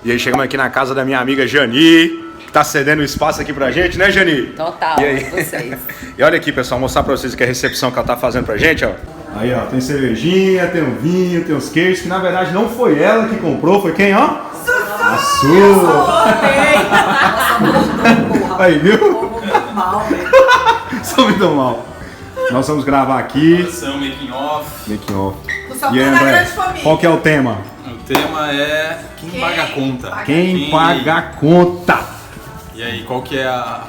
E aí chegamos aqui na casa da minha amiga Jani, que tá cedendo o espaço aqui pra gente, né, Jani? Total, e aí? vocês. E olha aqui, pessoal, mostrar pra vocês aqui a recepção que ela tá fazendo pra gente, ó. Aí, ó, tem cervejinha, tem um vinho, tem os queijos, que na verdade não foi ela que comprou, foi quem, ó? A sua! Aí, viu? Sou muito mal. Nós vamos gravar aqui. Making off. Making off. E aí, André, qual que é o tema? O tema é quem paga a conta. Quem paga a conta? E aí, qual que é a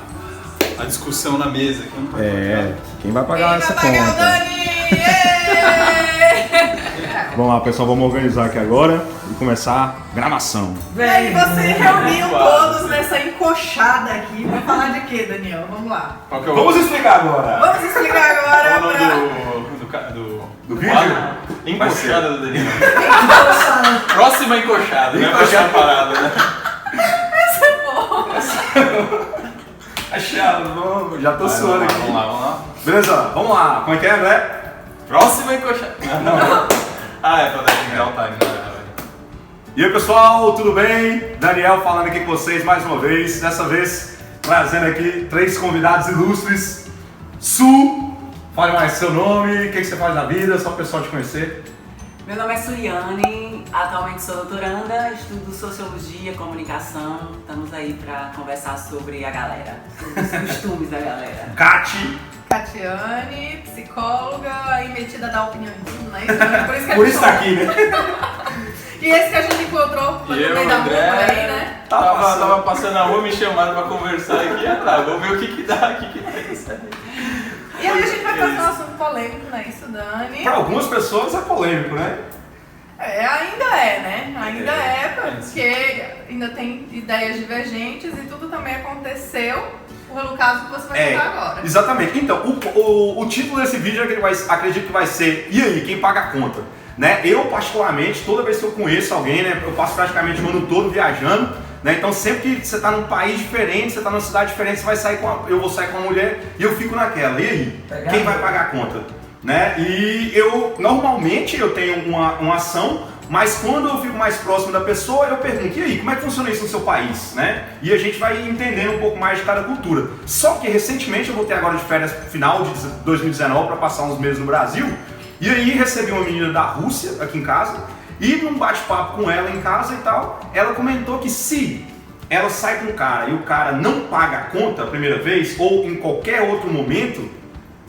discussão na mesa? Quem vai pagar essa pagar o conta? Dani? Vamos lá, pessoal, vamos organizar aqui agora e começar a gravação. E aí, vocês reuniram todos nessa encoxada aqui pra falar de quê, Daniel? Vamos lá. Qual que é o Vamos explicar agora. Vamos explicar agora qual é o pra... nome do vídeo? quadro? Encoxada do Daniel. Próxima encoxada, né? Próxima parada, né? Achado, já tô suando aqui. Vamos lá. Beleza, vamos lá. Como é que é, André? Próxima encoxada. Não. Ah, é pra dar o time, né? E aí, pessoal, tudo bem? Daniel falando aqui com vocês mais uma vez. Dessa vez, trazendo aqui 3 convidados ilustres. Su, fale mais seu nome, o que você faz na vida, só para o pessoal te conhecer. Meu nome é Suliane, atualmente sou doutoranda, estudo Sociologia, Comunicação. Estamos aí para conversar sobre a galera, sobre os costumes da galera. Cati. Catiane, psicóloga e metida a dar opinião em tudo, não é isso? Por isso tá aqui, né? E esse que a gente encontrou E eu, no meio da rua André, aí, né? Tava passando na rua, me chamaram pra conversar aqui. Vamos ver o que dá, isso aí. E aí a gente vai fazer um assunto polêmico, não é isso, Dani? Para algumas pessoas é polêmico, né? Ainda é, né? Ainda porque ainda tem ideias divergentes e tudo também aconteceu pelo caso que você vai contar agora. Exatamente. Então, o título desse vídeo acredito que vai ser E aí, quem paga a conta? Né? Eu, particularmente, toda vez que eu conheço alguém, né, eu passo praticamente o ano todo viajando, né? Então sempre que você está num país diferente, você está numa cidade diferente, você vai sair eu vou sair com uma mulher e eu fico naquela. E aí, quem vai pagar a conta? Né? E normalmente eu tenho uma ação, mas quando eu fico mais próximo da pessoa, eu pergunto, e aí, como é que funciona isso no seu país? Né? E a gente vai entendendo um pouco mais de cada cultura. Só que recentemente eu voltei agora de férias final de 2019 para passar uns meses no Brasil, e aí recebi uma menina da Rússia aqui em casa, e num bate-papo com ela em casa e tal, ela comentou que se ela sai com um cara e o cara não paga a conta a primeira vez, ou em qualquer outro momento,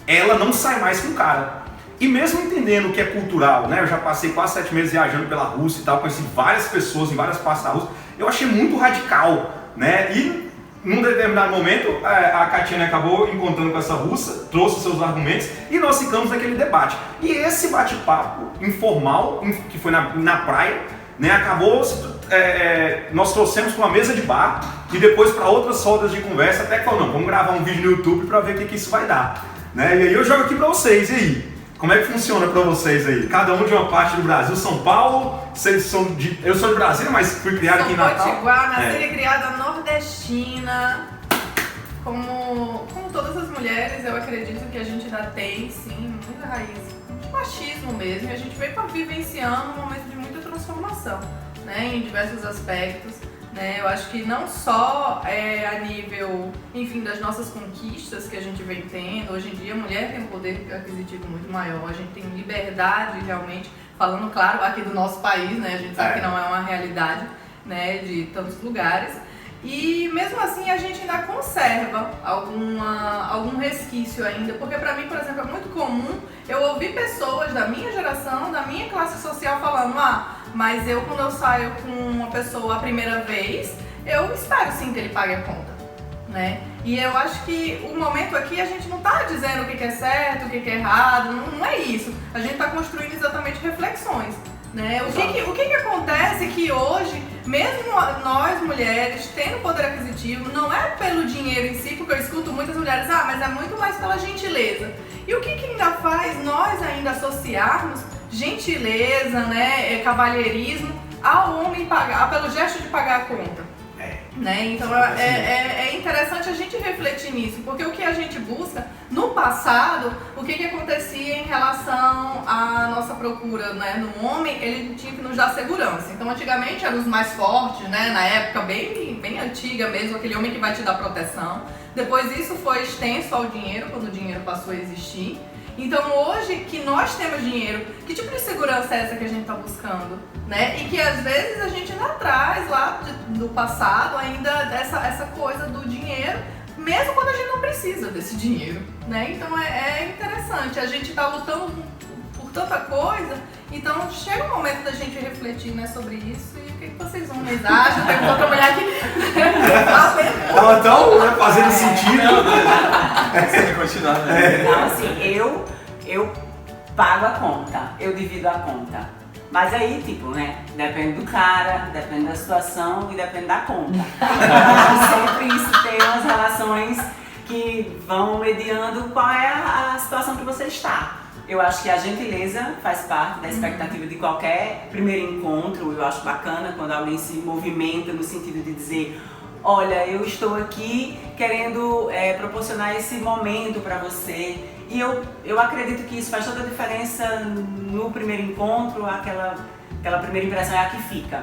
ela não sai mais com o cara. E mesmo entendendo que é cultural, né? Eu já passei quase 7 meses viajando pela Rússia e tal, conheci várias pessoas em várias partes da Rússia, eu achei muito radical, né? E num determinado momento, a Catiane acabou encontrando com essa russa, trouxe seus argumentos e nós ficamos naquele debate. E esse bate-papo informal, que foi na praia, né, acabou, nós trouxemos para uma mesa de bar e depois para outras rodas de conversa, até que falou, não, vamos gravar um vídeo no YouTube para ver o que isso vai dar. Né? E aí eu jogo aqui para vocês, e aí? Como é que funciona para vocês aí? Cada um de uma parte do Brasil, São Paulo, vocês são eu sou de Brasília, mas fui criado aqui em Natal. Potiguar, nascida e criada nordestina. Como todas as mulheres, eu acredito que a gente ainda tem, sim, muita raiz de machismo mesmo. E a gente veio vivenciando um momento de muita transformação, né, em diversos aspectos. Né? Eu acho que não só a nível, enfim, das nossas conquistas que a gente vem tendo. Hoje em dia a mulher tem um poder aquisitivo muito maior, a gente tem liberdade realmente, falando claro aqui do nosso país, né? A gente sabe que não é uma realidade, né, de tantos lugares. E mesmo assim a gente ainda conserva algum resquício ainda, porque pra mim, por exemplo, é muito comum eu ouvir pessoas da minha geração, da minha classe social falando, mas eu quando eu saio com uma pessoa a primeira vez, eu espero sim que ele pague a conta, né? E eu acho que o momento aqui a gente não tá dizendo o que é certo, o que é errado, não é isso. A gente tá construindo exatamente reflexões. Né? O que acontece que hoje, mesmo nós mulheres, tendo poder aquisitivo, não é pelo dinheiro em si, porque eu escuto muitas mulheres, mas é muito mais pela gentileza. E o que ainda faz nós ainda associarmos gentileza, né, cavalheirismo, ao homem pagar, pelo gesto de pagar a conta? Né? Então é interessante a gente refletir nisso, porque o que a gente busca, no passado, o que acontecia em relação à nossa procura, né? No homem, ele tinha que nos dar segurança. Então antigamente eram os mais fortes, né? Na época bem antiga mesmo, aquele homem que vai te dar proteção. Depois isso foi extenso ao dinheiro, quando o dinheiro passou a existir. Então hoje que nós temos dinheiro, que tipo de segurança é essa que a gente está buscando? Né? E que às vezes a gente ainda traz lá do passado ainda essa coisa do dinheiro, mesmo quando a gente não precisa desse dinheiro. Né? Então é interessante, a gente está lutando por tanta coisa, então chega um momento da gente refletir, né, sobre isso. E o que vocês homens acham? Tem outra mulher aqui. Então, fazendo sentido. Você quer continuar, né? Então, assim, eu pago a conta, eu divido a conta. Mas aí, tipo, né, depende do cara, depende da situação e depende da conta. Sempre isso tem umas relações que vão mediando qual é a situação que você está. Eu acho que a gentileza faz parte da expectativa de qualquer primeiro encontro. Eu acho bacana quando alguém se movimenta no sentido de dizer: olha, eu estou aqui querendo proporcionar esse momento para você. E eu acredito que isso faz toda a diferença no primeiro encontro, aquela primeira impressão é a que fica.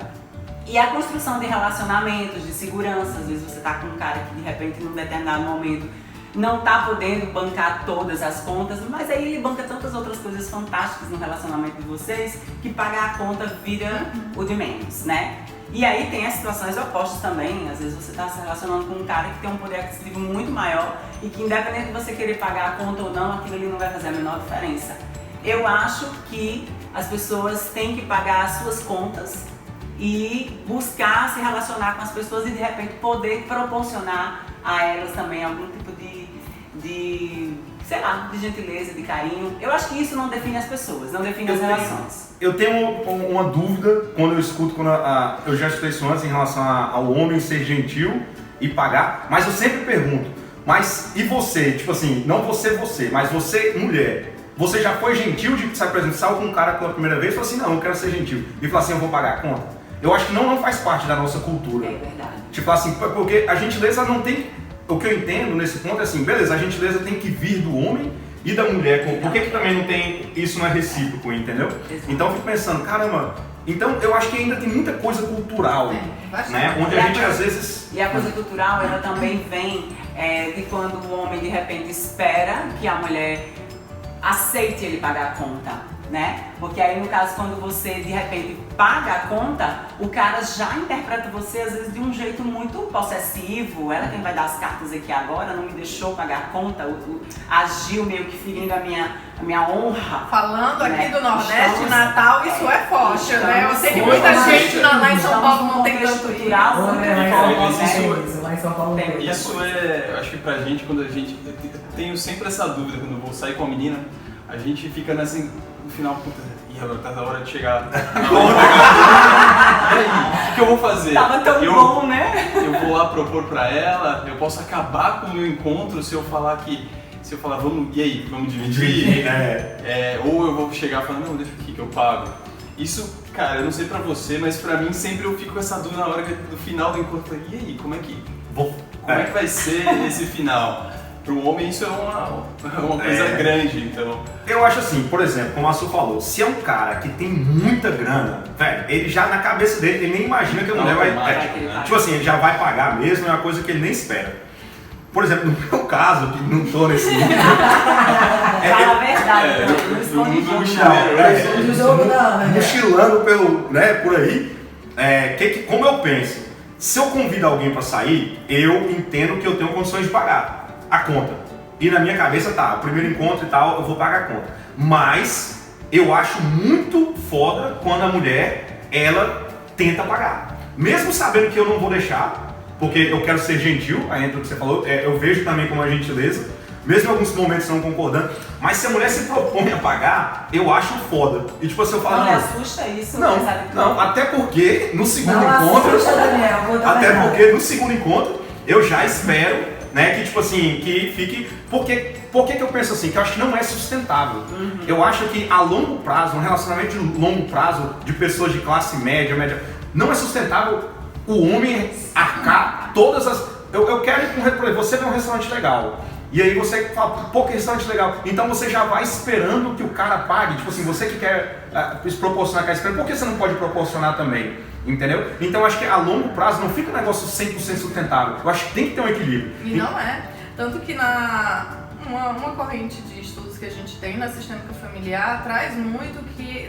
E a construção de relacionamentos, de segurança, às vezes você tá com um cara que de repente num determinado momento não tá podendo bancar todas as contas, mas aí ele banca tantas outras coisas fantásticas no relacionamento de vocês que pagar a conta vira o de menos, né? E aí tem as situações opostas também, às vezes você está se relacionando com um cara que tem um poder aquisitivo muito maior e que independente de você querer pagar a conta ou não, aquilo ali não vai fazer a menor diferença. Eu acho que as pessoas têm que pagar as suas contas e buscar se relacionar com as pessoas e de repente poder proporcionar a elas também algum tipo de sei lá, de gentileza, de carinho. Eu acho que isso não define as pessoas, não define as relações. Eu tenho uma dúvida quando eu escuto, eu já escutei isso antes em relação ao homem ser gentil e pagar, mas eu sempre pergunto, mas e você? Tipo assim, não você, mas você, mulher, você já foi gentil de se apresentar com um cara pela primeira vez e falou assim, não, eu quero ser gentil, e falar assim, eu vou pagar a conta? Eu acho que não faz parte da nossa cultura. É verdade. Tipo assim, porque a gentileza não tem... O que eu entendo nesse ponto é assim, beleza, a gentileza tem que vir do homem e da mulher. Por que também não tem, isso não é recíproco, entendeu? Exato. Então eu fico pensando, caramba, então eu acho que ainda tem muita coisa cultural, né? Onde a gente às vezes... E a coisa cultural, ela também vem de quando o homem de repente espera que a mulher aceite ele pagar a conta, né? Porque aí no caso, quando você de repente paga a conta, o cara já interpreta você às vezes de um jeito muito possessivo. Ela quem vai dar as cartas aqui agora, não me deixou pagar a conta, agiu meio que ferindo a minha honra. Falando né? aqui do Nordeste, Natal, isso é forte, né? Eu sei que muita gente lá em São Paulo não tem tanto isso. Lá em São Paulo não tem. Isso é, eu acho que pra gente, quando a gente... Eu tenho sempre essa dúvida quando eu vou sair com a menina, a gente fica nessa... No final, puta, e agora tá na hora de chegar na hora. E aí, o que eu vou fazer? Tava tão bom, né? Eu vou lá propor pra ela, eu posso acabar com o meu encontro se eu falar vamos, e aí, vamos dividir? Ou eu vou chegar e falar, não, deixa aqui que eu pago. Isso, cara, eu não sei pra você, mas pra mim sempre eu fico com essa dúvida na hora do final do encontro. E aí, como é que vai ser esse final? Para um homem isso é uma coisa grande, então... Eu acho assim, por exemplo, como a Su falou, se é um cara que tem muita grana, velho, ele já na cabeça dele, ele nem imagina que a mulher vai... Tipo assim, ele já vai pagar mesmo, é uma coisa que ele nem espera. Por exemplo, no meu caso, que não tô nesse nível... Fala a verdade, não esconde mochilando pelo, né, por aí, como eu penso? Se eu convido alguém para sair, eu entendo que eu tenho condições de pagar a conta. E na minha cabeça tá, o primeiro encontro e tal, eu vou pagar a conta. Mas eu acho muito foda quando a mulher, ela tenta pagar. Mesmo sabendo que eu não vou deixar, porque eu quero ser gentil, aí entra o que você falou, eu vejo também como uma gentileza, mesmo em alguns momentos não concordando, mas se a mulher se propõe a pagar, eu acho foda. E tipo assim, eu falo... Não me assusta isso? Não, até porque no segundo encontro... Até porque no segundo encontro, eu já espero, né, que tipo assim, que fique... Por que eu penso assim? Que eu acho que não é sustentável. Eu acho que a longo prazo, um relacionamento de longo prazo de pessoas de classe média, não é sustentável o homem arcar todas as... Eu quero ir para por exemplo, você vê um restaurante legal. E aí você fala, pô, que restaurante legal. Então você já vai esperando que o cara pague. Tipo assim, você que quer proporcionar aquela experiência, por que você não pode proporcionar também? Entendeu? Então eu acho que a longo prazo não fica um negócio 100% sustentável. Eu acho que tem que ter um equilíbrio. E não é. Tanto que uma corrente de estudos que a gente tem na sistêmica familiar traz muito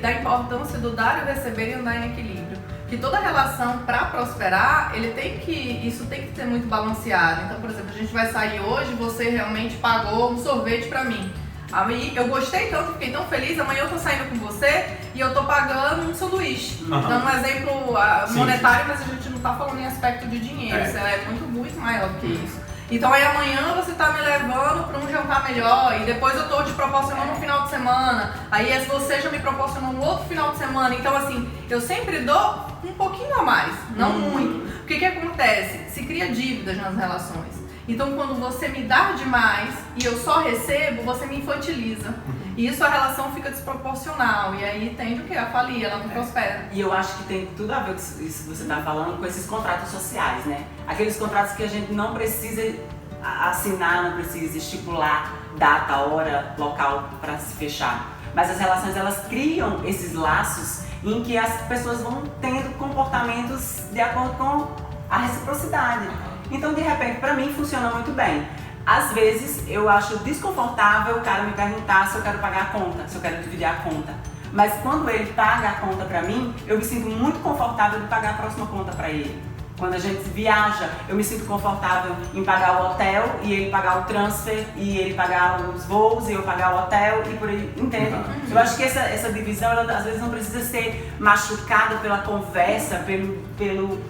da importância do dar e receber e andar em equilíbrio. Que toda relação, para prosperar, isso tem que ser muito balanceado. Então, por exemplo, a gente vai sair hoje, você realmente pagou um sorvete para mim. Aí eu gostei tanto, fiquei tão feliz, amanhã eu tô saindo com você e eu tô pagando um sanduíche. Dando um exemplo monetário, mas a gente não tá falando em aspecto de dinheiro, isso é muito maior do que isso. Então aí amanhã você tá me levando para um jantar melhor e depois eu tô te proporcionando um final de semana. Aí você já me proporcionou um outro final de semana. Então assim, eu sempre dou um pouquinho a mais, não muito. O que acontece? Se cria dívidas nas relações. Então quando você me dá demais e eu só recebo, você me infantiliza. E isso a relação fica desproporcional. E aí tende o quê? A falir, ela não prospera. E eu acho que tem tudo a ver com isso que você está falando, com esses contratos sociais, né? Aqueles contratos que a gente não precisa assinar, não precisa estipular data, hora, local para se fechar. Mas as relações, elas criam esses laços em que as pessoas vão tendo comportamentos de acordo com a reciprocidade. Então, de repente, para mim funciona muito bem. Às vezes, eu acho desconfortável o cara me perguntar se eu quero pagar a conta, se eu quero dividir a conta. Mas quando ele paga a conta para mim, eu me sinto muito confortável de pagar a próxima conta para ele. Quando a gente viaja, eu me sinto confortável em pagar o hotel e ele pagar o transfer e ele pagar os voos e eu pagar o hotel e por aí, entende? Eu acho que essa divisão, ela às vezes não precisa ser machucada pela conversa, pelo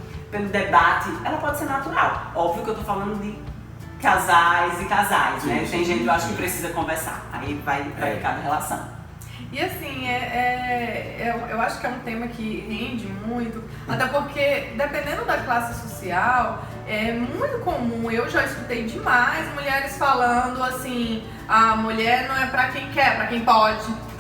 debate. Ela pode ser natural. Óbvio que eu tô falando de casais e casais, né? Tem gente que eu acho que precisa conversar. Aí vai cada relação. E assim, eu acho que é um tema que rende muito, até porque dependendo da classe social, é muito comum, eu já escutei demais mulheres falando assim, a mulher não é pra quem quer, é pra quem pode.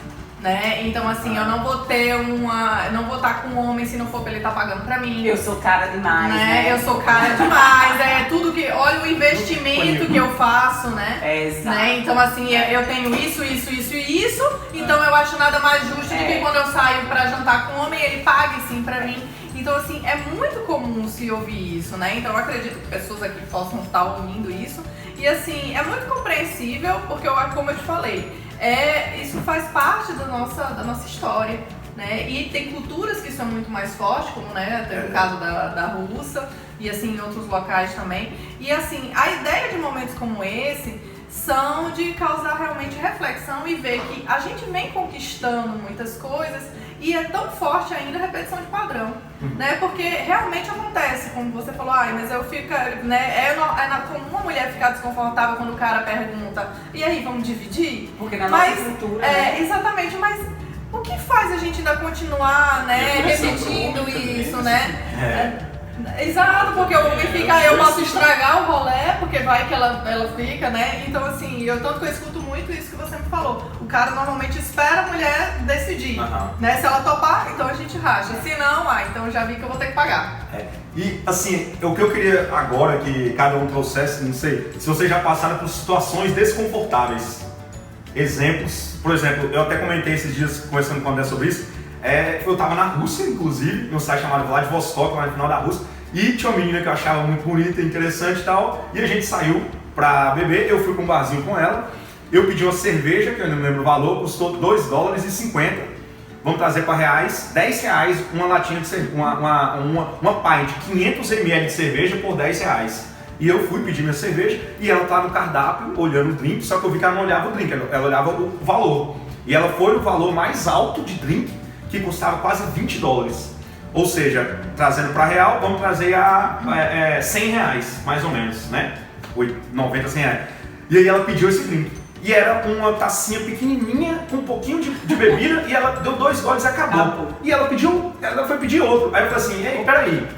Né? Então assim, eu não vou estar com um homem se não for pra ele estar pagando pra mim. Eu sou cara demais, né? Eu sou cara demais, tudo que, olha o investimento que eu faço, né? Exato. Né? Então assim, eu tenho isso, então eu acho nada mais justo do que quando eu saio pra jantar com um homem, ele pague sim pra mim. Então assim, é muito comum se ouvir isso, né? Então eu acredito que pessoas aqui possam estar ouvindo isso. E assim, é muito compreensível, porque como eu te falei, isso faz parte da nossa história, né? E tem culturas que são muito mais fortes, como tem o caso da Rússia e assim em outros locais também. E assim, a ideia de momentos como esse são de causar realmente reflexão e ver que a gente vem conquistando muitas coisas e é tão forte ainda a repetição de padrão, né? Porque realmente acontece, como você falou, mas eu fico, né? É comum uma mulher ficar desconfortável quando o cara pergunta, e aí, vamos dividir? Porque na nossa cultura, né? Exatamente, mas o que faz a gente ainda continuar, né, repetindo isso, né? Exato, porque o homem fica, eu posso estragar o rolê, porque vai que ela fica, né? Então assim, tanto que eu escuto muito isso que você me falou. O cara normalmente espera a mulher decidir, né? Se ela topar, então a gente racha. Se não, então já vi que eu vou ter que pagar. E assim, o que eu queria agora que cada um trouxesse, não sei, se vocês já passaram por situações desconfortáveis. Exemplos, por exemplo, eu até comentei esses dias conversando com o André sobre isso. Eu tava na Rússia, inclusive, num site chamado Vladivostok, lá no final da Rússia, e tinha uma menina que eu achava muito bonita, interessante e tal, e a gente saiu pra beber, eu fui pra um barzinho com ela, eu pedi uma cerveja, que eu não lembro o valor, custou $2,50, vamos trazer para reais, R$10 uma latinha de cerveja, uma pint, 500 ml de cerveja por R$10. E eu fui pedir minha cerveja, e ela tava no cardápio, olhando o drink, só que eu vi que ela não olhava o drink, ela olhava o valor. E ela foi no valor mais alto de drink, que custava quase $20. Ou seja, trazendo para real, vamos trazer a R$100, mais ou menos, né? 90, R$100. E aí ela pediu esse drink. E era uma tacinha pequenininha, com um pouquinho de bebida, e ela deu 2 goles e acabou. E ela foi pedir outro. Aí eu falei assim, ei, peraí,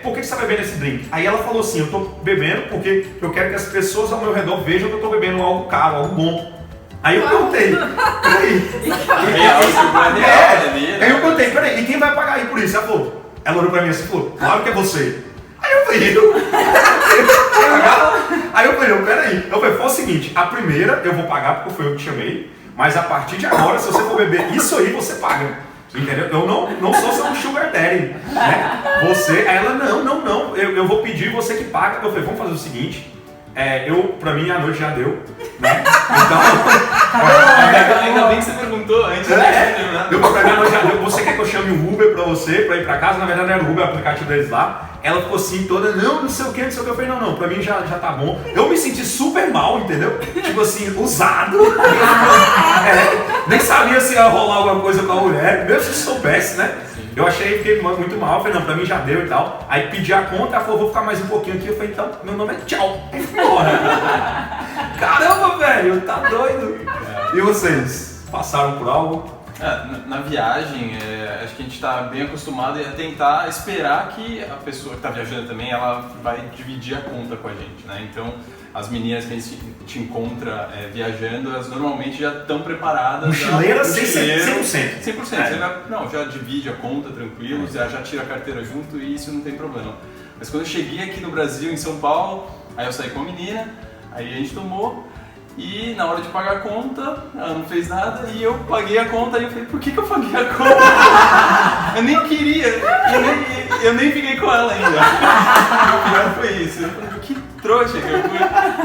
por que você está bebendo esse drink? Aí ela falou assim, eu tô bebendo porque eu quero que as pessoas ao meu redor vejam que eu tô bebendo algo caro, algo bom. Aí eu perguntei, peraí. Aí eu perguntei, peraí, e quem vai pagar aí por isso? Ela olhou pra mim assim e falou, claro que é você. Aí eu Aí eu falei, peraí. Eu falei, foi o seguinte, a primeira eu vou pagar porque foi eu que chamei, mas a partir de agora, se você for beber isso aí, você paga. Entendeu? Eu não sou seu sugar daddy, né? Aí ela, não, eu vou pedir, você que paga. Eu falei, vamos fazer o seguinte, pra mim a noite já deu, né? Então... Ainda bem que você perguntou antes. Deu pra mim a noite já deu. Você quer que eu chame o Uber pra você, pra ir pra casa? Na verdade não era o Uber, é o aplicativo deles lá. Ela ficou assim toda, não sei o que. Eu falei, não, pra mim já tá bom. Eu me senti super mal, entendeu? Tipo assim, usado. Nem sabia se ia rolar alguma coisa com a mulher, mesmo se soubesse, né? Eu fiquei muito mal, falei, não, pra mim já deu e tal. Aí pedi a conta, ela falou, vou ficar mais um pouquinho aqui. Eu falei, então, meu nome é tchau. Caramba, velho, tá doido. E vocês, passaram por algo? Na viagem, acho que a gente está bem acostumado a tentar esperar que a pessoa que está viajando também, ela vai dividir a conta com a gente, né? Então, as meninas que a gente te encontra viajando, elas normalmente já estão preparadas. Mochileira 100%. 100%. Você já divide a conta tranquilo, já tira a carteira junto e isso não tem problema. Mas quando eu cheguei aqui no Brasil, em São Paulo, aí eu saí com a menina, aí a gente tomou. E na hora de pagar a conta, ela não fez nada e eu paguei a conta e eu falei, por que eu paguei a conta? Eu nem queria, eu nem fiquei com ela ainda. O pior foi isso. Eu falei, que trouxa que eu fui.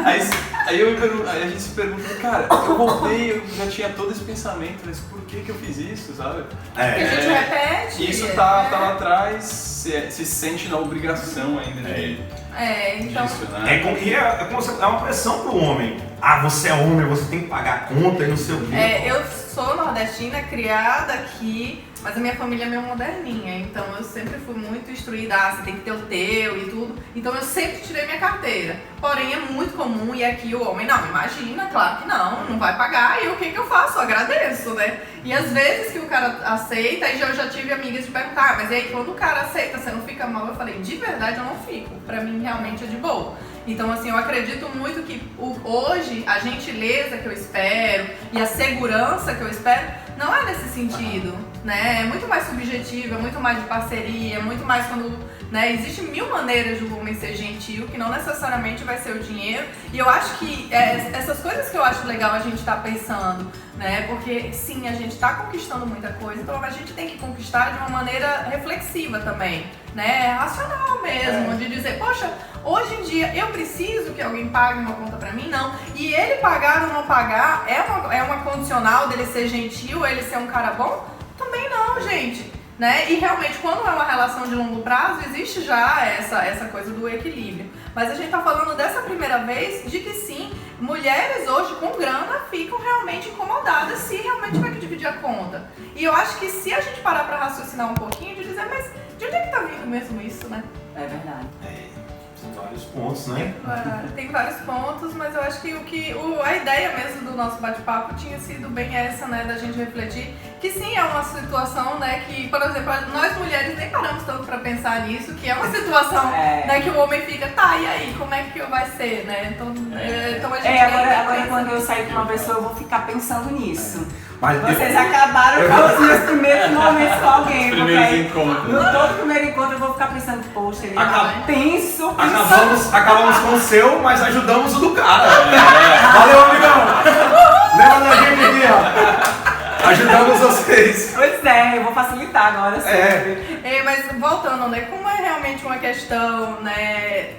Aí a gente se pergunta, cara, eu voltei, eu já tinha todo esse pensamento, mas por que eu fiz isso, sabe? Porque a gente repete. Isso tá lá atrás, se sente na obrigação ainda então... disso, né? É uma pressão pro homem. Você é homem, você tem que pagar a conta e não sei o quê. Eu sou nordestina, criada aqui, mas a minha família é meio moderninha, então eu sempre fui muito instruída, você tem que ter o teu e tudo, então eu sempre tirei minha carteira. Porém, é muito comum e aqui o homem, não, imagina, claro que não vai pagar, e o que eu faço? Eu agradeço, né? E às vezes que o cara aceita, e eu já tive amigas de perguntar, mas e aí quando o cara aceita, você não fica mal? Eu falei, de verdade eu não fico, pra mim realmente é de boa. Então, assim, eu acredito muito que hoje a gentileza que eu espero e a segurança que eu espero não é nesse sentido, né? É muito mais subjetivo, é muito mais de parceria, é muito mais quando, né? Existem 1000 maneiras de um homem ser gentil, que não necessariamente vai ser o dinheiro. E eu acho que essas coisas que eu acho legal a gente estar pensando, né? Porque sim, a gente está conquistando muita coisa, então a gente tem que conquistar de uma maneira reflexiva também, né? Racional mesmo, de dizer, poxa, hoje em dia eu preciso que alguém pague uma conta pra mim? Não. E ele pagar ou não pagar é uma condicional dele ser gentil, ele ser um cara bom? Também não, gente. Né? E realmente, quando é uma relação de longo prazo, existe já essa coisa do equilíbrio. Mas a gente tá falando dessa primeira vez de que sim, mulheres hoje com grana ficam realmente incomodadas se realmente vai dividir a conta. E eu acho que se a gente parar pra raciocinar um pouquinho, de dizer, mas de onde é que tá vindo mesmo isso, né? É verdade. Tem vários pontos, né? Tem vários pontos, mas eu acho que a ideia mesmo do nosso bate-papo tinha sido bem essa, né, da gente refletir que sim, é uma situação, né, que, por exemplo, nós mulheres nem paramos tanto pra pensar nisso, que é uma situação, né, que o homem fica, tá, e aí, como é que vai ser, né? Então a gente... Agora quando eu sair com uma pessoa, eu vou ficar pensando nisso. Mas vocês acabaram com os meus primeiros momentos com alguém. Os primeiros encontros. No todo primeiro encontro eu vou ficar pensando, poxa, ele penso. Acabamos com o seu, mas ajudamos o do cara. Valeu, amigão! Lembra da gente aqui, ó. Ajudamos vocês. Pois eu vou facilitar agora sempre. Mas voltando, né, como é realmente uma questão, né,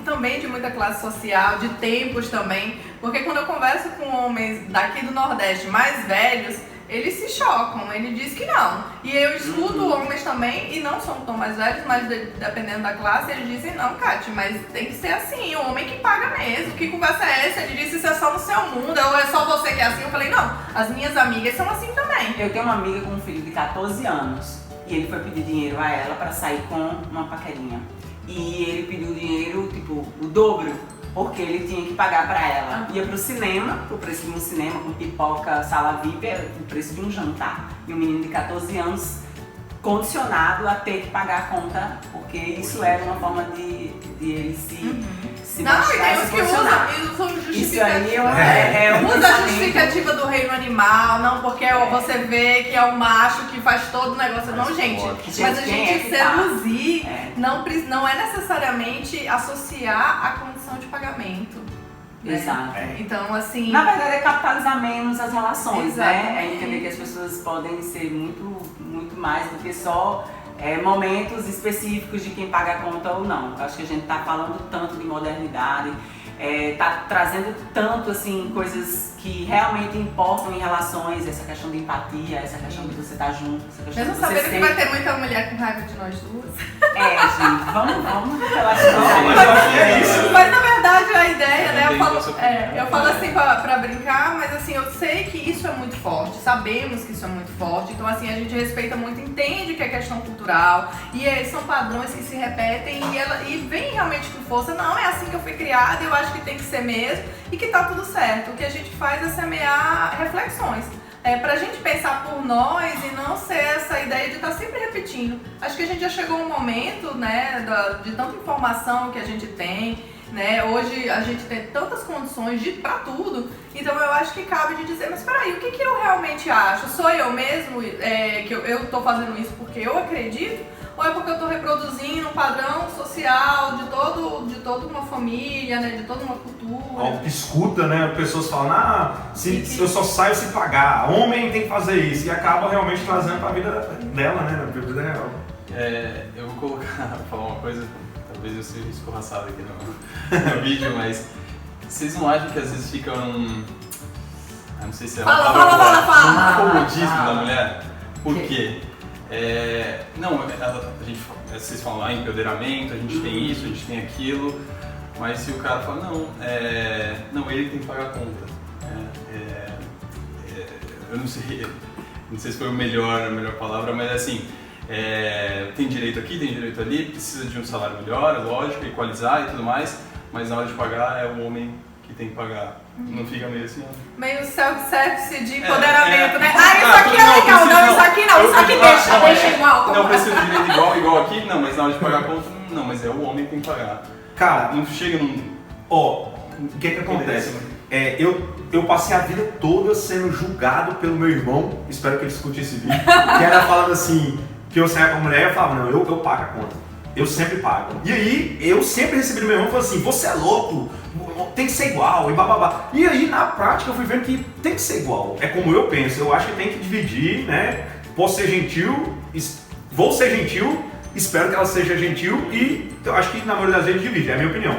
também de muita classe social, de tempos também, porque quando eu converso com homens daqui do Nordeste mais velhos, eles se chocam, ele diz que não. E eu escuto homens também, e não são tão mais velhos, mas dependendo da classe, eles dizem, não, Kátia, mas tem que ser assim, o homem que paga mesmo. Que conversa é essa? Ele disse, isso é só no seu mundo, ou é só você que é assim? Eu falei, não, as minhas amigas são assim também. Eu tenho uma amiga com um filho de 14 anos, e ele foi pedir dinheiro a ela pra sair com uma paquerinha. E ele pediu dinheiro, tipo, o dobro, porque ele tinha que pagar pra ela. Ia pro cinema, o preço de um cinema com pipoca, sala VIP, era o preço de um jantar. E um menino de 14 anos condicionado a ter que pagar a conta, porque isso era uma forma de ele se Não, e mostrar, tem se os que posicionar. usam Isso aí justificativa. um Usa a pensamento- justificativa do reino animal, não, porque você vê que é o macho que faz todo o negócio. Não, gente. Mas a Quem é gente que tá? seduzir É. não é necessariamente associar a condição de pagamento. Né? Exato. Então, assim. Na verdade é capitalizar menos as relações, né? É Exatamente. entender que as pessoas podem ser muito mais do que só momentos específicos de quem paga a conta ou não. Eu acho que a gente tá falando tanto de modernidade, tá trazendo tanto assim coisas que realmente importam em relações, essa questão de empatia, essa questão de você estar junto, essa questão Mesmo de você sabendo que ser... vai ter muita mulher com raiva de nós duas. Gente, vamos relaxar. Mas eu acho que é isso. Mas na verdade a ideia, né? Depende da sua opinião. Eu falo assim pra brincar, mas assim, eu sei que isso é muito forte, sabemos que isso é muito forte, então assim, a gente respeita muito, entende que é questão cultural, e são padrões que se repetem e vem realmente com força, não, é assim que eu fui criada, eu acho que tem que ser mesmo, e que tá tudo certo. O que a gente faz é semear reflexões. Pra gente pensar por nós e não ser essa ideia de estar sempre repetindo. Acho que a gente já chegou um momento, né, de tanta informação que a gente tem, né? Hoje a gente tem tantas condições pra tudo, então eu acho que cabe de dizer, mas peraí, o que eu realmente acho? Sou eu mesmo que eu tô fazendo isso porque eu acredito? Ou é porque eu tô reproduzindo um padrão social de toda uma família, né? De toda uma cultura? Escuta, né? Pessoas falam, se eu só saio se pagar, homem tem que fazer isso, e acaba realmente trazendo pra vida dela, né? Na vida real. Eu vou colocar, falar uma coisa, talvez eu seja escorraçado aqui no vídeo, mas vocês não acham que às vezes fica um... Eu não sei se é uma Fala! um comodismo da mulher? Por quê? Vocês falam lá, empoderamento, a gente tem isso, a gente tem aquilo, mas se o cara fala, não, ele tem que pagar a conta. Eu não sei se foi a melhor palavra, mas assim, tem direito aqui, tem direito ali, precisa de um salário melhor, é lógico, equalizar e tudo mais, mas na hora de pagar é o homem que tem que pagar. Não fica meio assim, Meio self-service de empoderamento, né? Ah, Isso aqui é legal, não, isso aqui não, isso aqui deixa igual. Não, preciso de direito igual aqui, não, mas na hora de pagar a conta, não, mas é o homem que tem que pagar. Cara, Não chega num... o que acontece? Eu passei a vida toda sendo julgado pelo meu irmão, espero que ele escute esse vídeo, que era falando assim, que eu saía com a mulher e eu falava, não, eu pago a conta. Eu sempre pago. E aí, eu sempre recebi do meu irmão e falei assim, você é louco, tem que ser igual, e bababá. E aí, na prática, eu fui vendo que tem que ser igual. É como eu penso, eu acho que tem que dividir, né? Posso ser gentil, vou ser gentil, espero que ela seja gentil e eu acho que na maioria das vezes divide, é a minha opinião.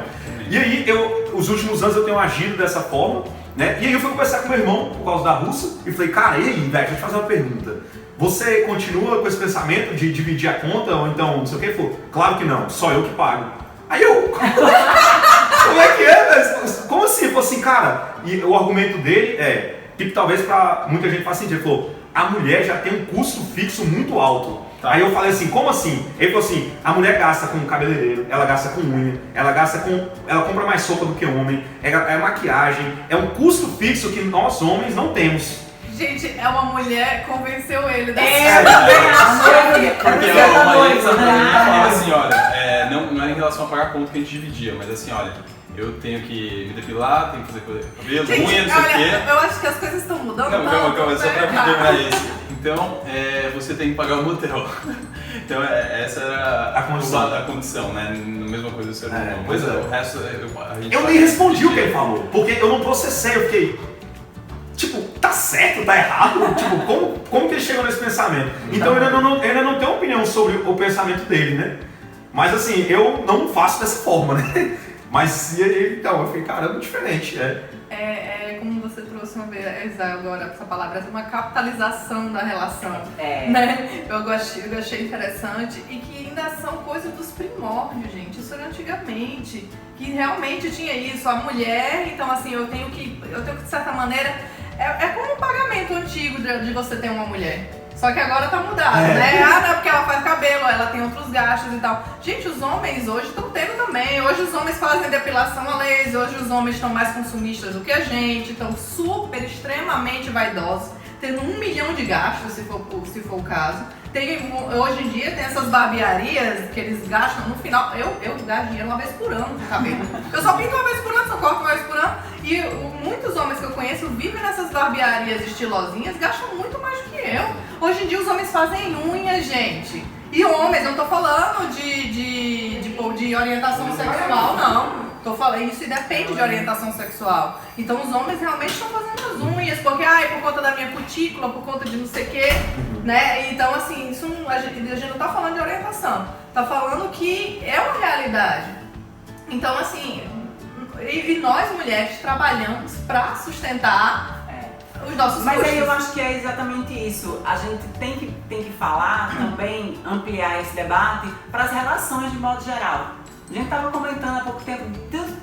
E aí, os últimos anos eu tenho agido dessa forma, né? E aí eu fui conversar com meu irmão por causa da russa e falei, cara, e aí, velho, deixa eu te fazer uma pergunta. Você continua com esse pensamento de dividir a conta ou então não sei o que? Ele falou, claro que não, só eu que pago. Aí eu, como é que é, velho? Como assim? Ele falou assim, cara, e o argumento dele que talvez pra muita gente faça sentido. Ele falou, a mulher já tem um custo fixo muito alto. Tá. Aí eu falei assim, como assim? Ele falou assim, a mulher gasta com cabeleireiro, ela gasta com unha, ela compra mais sopa do que homem, é maquiagem, é um custo fixo que nós homens não temos. Gente, uma mulher convenceu ele da Porque o marido falava assim, olha, não é em relação a pagar a conta que a gente dividia, mas assim, olha, eu tenho que me depilar, tenho que fazer cabelo, gente, unha, não sei o quê. Eu acho que as coisas estão mudando. Calma, só pra terminar isso. Então, você tem que pagar o motel. Então, essa era a condição, né? A mesma coisa do ser humano. Pois é. O resto, a gente eu nem respondi o que ele falou, porque eu não processei, eu fiquei... Tipo, tá certo, tá errado? Tipo, como que ele chegou nesse pensamento? Então eu ainda não tenho opinião sobre o pensamento dele, né? Mas assim, eu não faço dessa forma, né? Mas então, eu fiquei, caramba, diferente. Como você trouxe uma vez agora, essa palavra, uma capitalização da relação. Né? Eu achei interessante e que ainda são coisas dos primórdios, gente. Isso era antigamente. Que realmente tinha isso. A mulher, então assim, eu tenho que de certa maneira. É como um pagamento antigo de você ter uma mulher. Só que agora tá mudado, né? Não, porque ela faz cabelo, ela tem outros gastos e tal. Gente, os homens hoje estão tendo também. Hoje os homens fazem depilação a laser, hoje os homens estão mais consumistas do que a gente, estão extremamente vaidosos, tendo 1 milhão de gastos, se for o caso. Hoje em dia tem essas barbearias que eles gastam no final. Eu gasto dinheiro uma vez por ano no cabelo. Eu só pinto uma vez por ano, só corto uma vez por ano. E muitos homens que eu conheço vivem nessas barbearias estilosinhas, gastam muito mais do que eu. Hoje em dia os homens fazem unha, gente. E homens, eu não tô falando de orientação sexual, não. Tô falando, isso depende de orientação sexual. Então os homens realmente estão fazendo as unhas, porque por conta da minha cutícula, por conta de não sei o quê, né? Então assim, isso a gente não tá falando de orientação, tá falando que é uma realidade. Então assim, e nós mulheres trabalhamos pra sustentar os nossos Mas custos. aí eu acho que é exatamente isso. A gente tem que falar também, ampliar esse debate para as relações de modo geral. A gente estava comentando há pouco tempo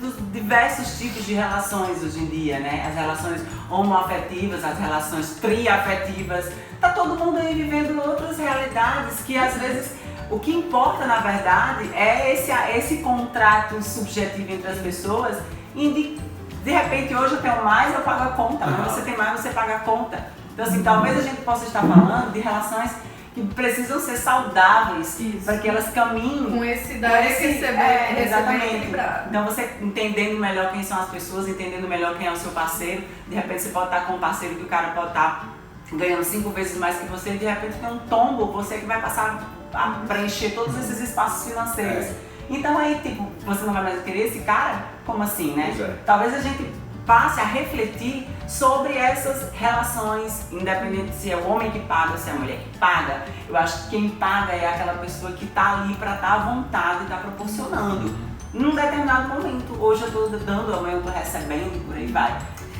dos diversos tipos de relações hoje em dia, né? As relações homoafetivas, as relações triafetivas. Tá todo mundo aí vivendo outras realidades que às vezes o que importa na verdade é esse contrato subjetivo entre as pessoas e de repente hoje eu tenho mais, eu pago a conta, mas você tem mais, você paga a conta. Então assim, talvez a gente possa estar falando de relações que precisam ser saudáveis para que elas caminhem com esse dar e receber, exatamente. Equilibrado. Então você entendendo melhor quem são as pessoas, entendendo melhor quem é o seu parceiro, de repente você pode estar com um parceiro que o cara pode estar ganhando 5 vezes mais que você, e de repente tem um tombo, você que vai passar a preencher todos esses espaços financeiros. Então aí, tipo, você não vai mais querer esse cara? Como assim, né? Talvez a gente passe a refletir sobre essas relações, independente se é o homem que paga ou se é a mulher que paga. Eu acho que quem paga é aquela pessoa que está ali para estar à vontade e está proporcionando. Num determinado momento, hoje eu estou dando, amanhã eu estou recebendo e por aí vai.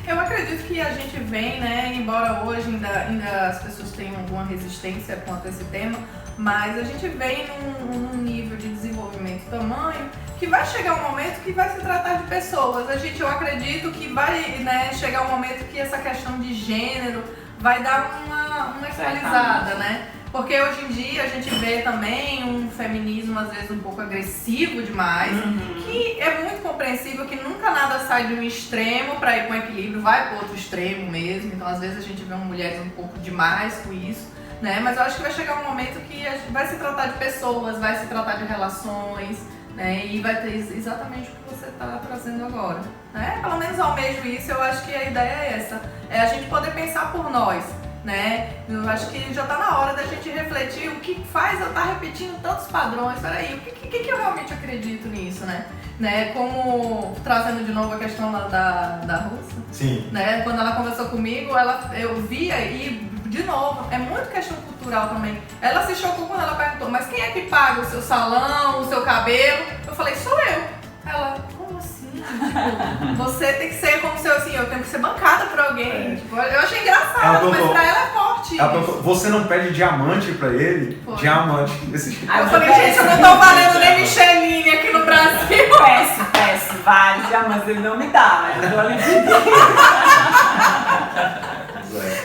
Eu acredito que a gente vem, né, embora hoje ainda as pessoas tenham alguma resistência quanto a esse tema, mas a gente vem num nível de desenvolvimento tamanho que vai chegar um momento que vai se tratar de pessoas. Eu acredito que vai, né, chegar um momento que essa questão de gênero vai dar uma equalizada, né? Porque hoje em dia a gente vê também um feminismo às vezes um pouco agressivo demais, que é muito compreensível que nunca nada sai de um extremo para ir com equilíbrio, vai para outro extremo mesmo. Então às vezes a gente vê mulheres um pouco demais com isso, né? Mas eu acho que vai chegar um momento que a gente vai se tratar de pessoas, vai se tratar de relações, né? E vai ter exatamente o que você está trazendo agora, né? Pelo menos eu almejo isso. Eu acho que a ideia é essa, é a gente poder pensar por nós, né? Eu acho que já está na hora da gente refletir o que faz eu estar repetindo tantos padrões. Peraí, o que eu realmente acredito nisso, né? Como trazendo de novo a questão lá da Russa. Sim. Né? Quando ela conversou comigo, eu via e de novo, é muito questão cultural também. Ela se chocou quando ela perguntou, mas quem é que paga o seu salão, o seu cabelo? Eu falei, sou eu. Ela, como assim? Tipo, você tem que ser como se eu tenho que ser bancada por alguém. Tipo, eu achei engraçado, mas pra ela é forte. Ela perguntou, você não pede diamante pra ele? Foi. Diamante. Desse... Aí eu falei, gente, eu não tô valendo nem Micheline aqui no Brasil. Peço vários diamantes, ele não me dá, mas eu tô ali pedindo.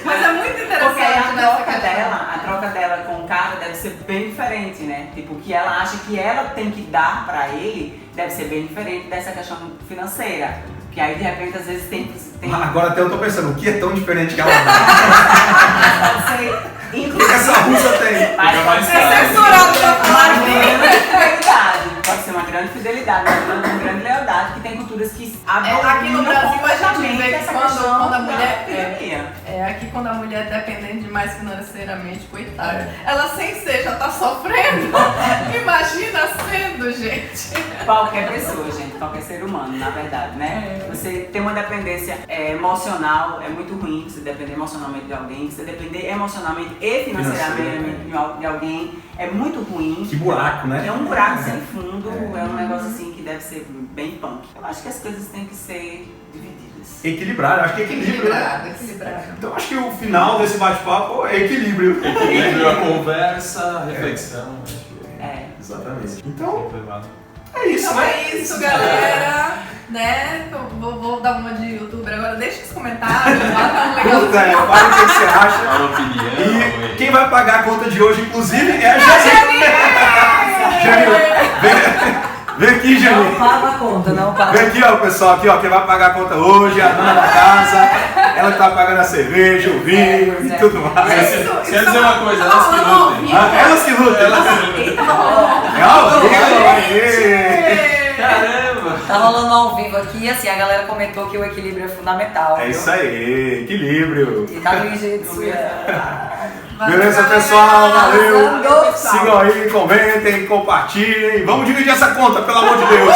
Mas é muito interessante. Porque aí a troca dela com o cara deve ser bem diferente, né? Tipo, o que ela acha que ela tem que dar pra ele deve ser bem diferente dessa questão financeira. Que aí de repente às vezes tem... Agora até eu tô pensando, o que é tão diferente que ela dá? Pode ser... O que essa russa tem? Mas pode ser censurado pra falar. Pode ser uma grande fidelidade, uma grande lealdade, que tem culturas que aqui no Brasil a gente vê que essa quando a mulher mulher aqui quando a mulher é dependente demais financeiramente, coitada, ela sem ser já tá sofrendo. Imagina sendo, gente. Qualquer pessoa, gente, qualquer ser humano, na verdade, né? Você ter uma dependência emocional é muito ruim, você depender emocionalmente de alguém, você depender emocionalmente e financeiramente de alguém é muito ruim. Que buraco, né? É um buraco sem fundo, é um negócio assim que deve ser bem punk. Eu acho que as coisas têm que ser divididas. Equilibrado, acho que é equilíbrio. Equilibrado. Então acho que o final desse bate-papo é equilíbrio. Equilíbrio, a conversa, a reflexão. Exatamente. Então, é isso, Então né? é isso, galera. Né? Eu vou dar uma de youtuber agora. Deixa nos comentários, bota um legal. Fala o que você acha. Fala a opinião. E quem vai pagar a conta de hoje, inclusive, é a Janine. Vem aqui, Não Jani. paga a conta, não paga. Vem aqui, ó, pessoal, aqui, ó, quem vai pagar a conta hoje é a dona da casa, ela que tá pagando a cerveja, o vinho e tudo mais. Quer dizer uma coisa, elas que lutem. Elas que lutam. É ao vivo. Caramba! Tá rolando ao vivo aqui, assim, a galera comentou que o equilíbrio é fundamental. É viu? isso aí, equilíbrio. E tá no jeito. Beleza, pessoal? Valeu. Arrasando. Sigam aí, comentem, compartilhem. Vamos dividir essa conta, pelo amor de Deus.